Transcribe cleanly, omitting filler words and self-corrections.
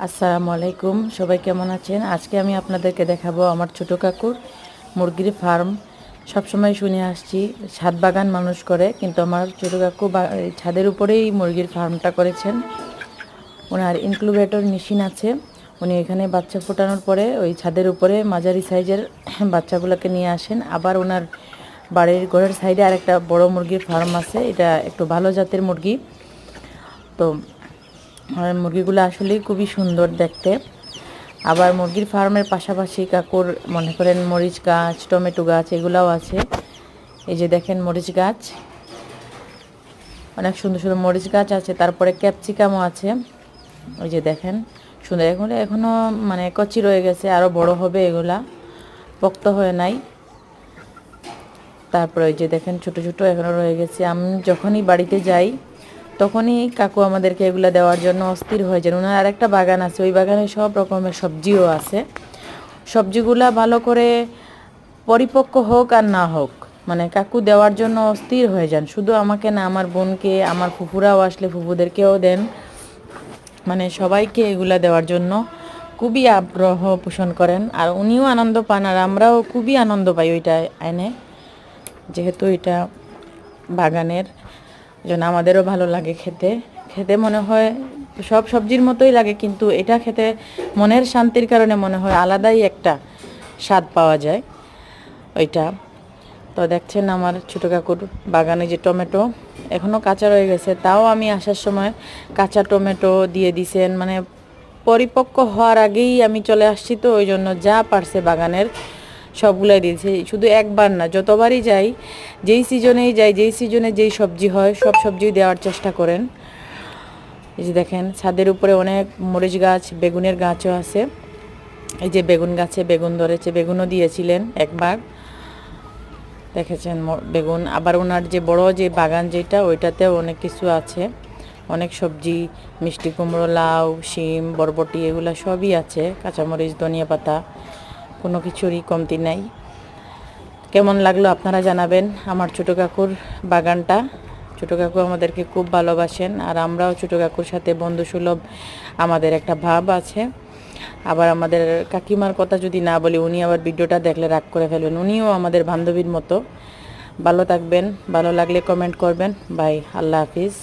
আসসালামু আলাইকুম, সবাই কেমন আছেন? আজকে আমি আপনাদেরকে দেখাবো আমার ছোট কাকুর মুরগির ফার্ম। সবসময় শুনে আসছি ছাদ বাগান মানুষ করে, কিন্তু আমার ছোট কাকু এই ছাদের উপরেই মুরগির ফার্মটা করেছেন। ওনার ইনকিউবেটর মেশিন আছে। উনি এখানে বাচ্চা ফোটানোর পরে ওই ছাদের উপরে মাঝারি সাইজের বাচ্চাগুলোকে নিয়ে আসেন। আবার ওনার বাড়ির ঘরের সাইডে আরেকটা বড় মুরগির ফার্ম আছে, এটা একটু ভালো জাতের মুরগি। তো মুরগিগুলো আসলেই খুবই সুন্দর দেখতে। আবার মুরগির ফার্মের পাশাপাশি কাকুর মনে করেন মরিচ গাছ, টমেটো গাছ এগুলাও আছে। এই যে দেখেন মরিচ গাছ, অনেক সুন্দর সুন্দর মরিচ গাছ আছে। তারপরে ক্যাপসিকামও আছে, ওই যে দেখেন সুন্দর। এখনও মানে কচি রয়ে গেছে, আরও বড় হবে, এগুলা পোক্ত হয়ে নাই। তারপরে ওই যে দেখেন ছোট ছোট এখনও রয়ে গেছে। আমি যখনই বাড়িতে যাই তখনই কাকু আমাদেরকে এগুলো দেওয়ার জন্য অস্থির হয়ে যান। ওনার আরেকটা বাগান আছে, ওই বাগানে সব রকমের সবজিও আছে। সবজিগুলা ভালো করে পরিপক্ক হোক আর না হোক, মানে কাকু দেওয়ার জন্য অস্থির হয়ে যান। শুধু আমাকে না, আমার বোনকে, আমার ফুফুরাও আসলে ফুফুদেরকেও দেন, মানে সবাইকে এগুলা দেওয়ার জন্য খুবই আগ্রহ পোষণ করেন। আর উনিও আনন্দ পান, আর আমরাও খুবই আনন্দ পাই ওইটা এনে, যেহেতু এটা বাগানের জন্য আমাদেরও ভালো লাগে খেতে। খেতে মনে হয় সব সবজির মতোই লাগে, কিন্তু এটা খেতে মনের শান্তির কারণে মনে হয় আলাদাই একটা স্বাদ পাওয়া যায় ওইটা। তো দেখছেন আমার ছোটো কাকুর বাগানে যে টমেটো এখনও কাঁচা রয়ে গেছে, তাও আমি আসার সময় কাঁচা টমেটো দিয়ে দিছেন। মানে পরিপক্ক হওয়ার আগেই আমি চলে আসছি, তো ওই জন্য যা পারছে বাগানের সবগুলাই দিয়েছি। শুধু একবার না, যতবারই যাই, যেই সিজনেই যাই, যেই সিজনে যেই সবজি হয় সব সবজি দেওয়ার চেষ্টা করেন। এই যে দেখেন ছাদের উপরে অনেক মরিচ গাছ, বেগুনের গাছও আছে। এই যে বেগুন গাছে বেগুন ধরেছে, বেগুনও দিয়েছিলেন একবার, দেখেছেন বেগুন। আবার ওনার যে বড় যে বাগান যেটা, ওইটাতেও অনেক কিছু আছে, অনেক সবজি, মিষ্টি কুমড়ো, লাউ, শিম, বরবটি এগুলো সবই আছে, কাঁচামরিচ, ধনিয়া পাতা, কোনো কিছুরই কমতি নাই। কেমন লাগলো আপনারা জানাবেন আমার ছোটো কাকুর বাগানটা। ছোটো কাকু আমাদেরকে খুব ভালোবাসেন, আর আমরাও ছোটো কাকুর সাথে বন্ধুসুলভ আমাদের একটা ভাব আছে। আবার আমাদের কাকিমার কথা যদি না বলি, উনি আবার ভিডিওটা দেখলে রাগ করে ফেলবেন। উনিও আমাদের বান্ধবীর মতো। ভালো থাকবেন, ভালো লাগলে কমেন্ট করবেন। বাই, আল্লাহ হাফিজ।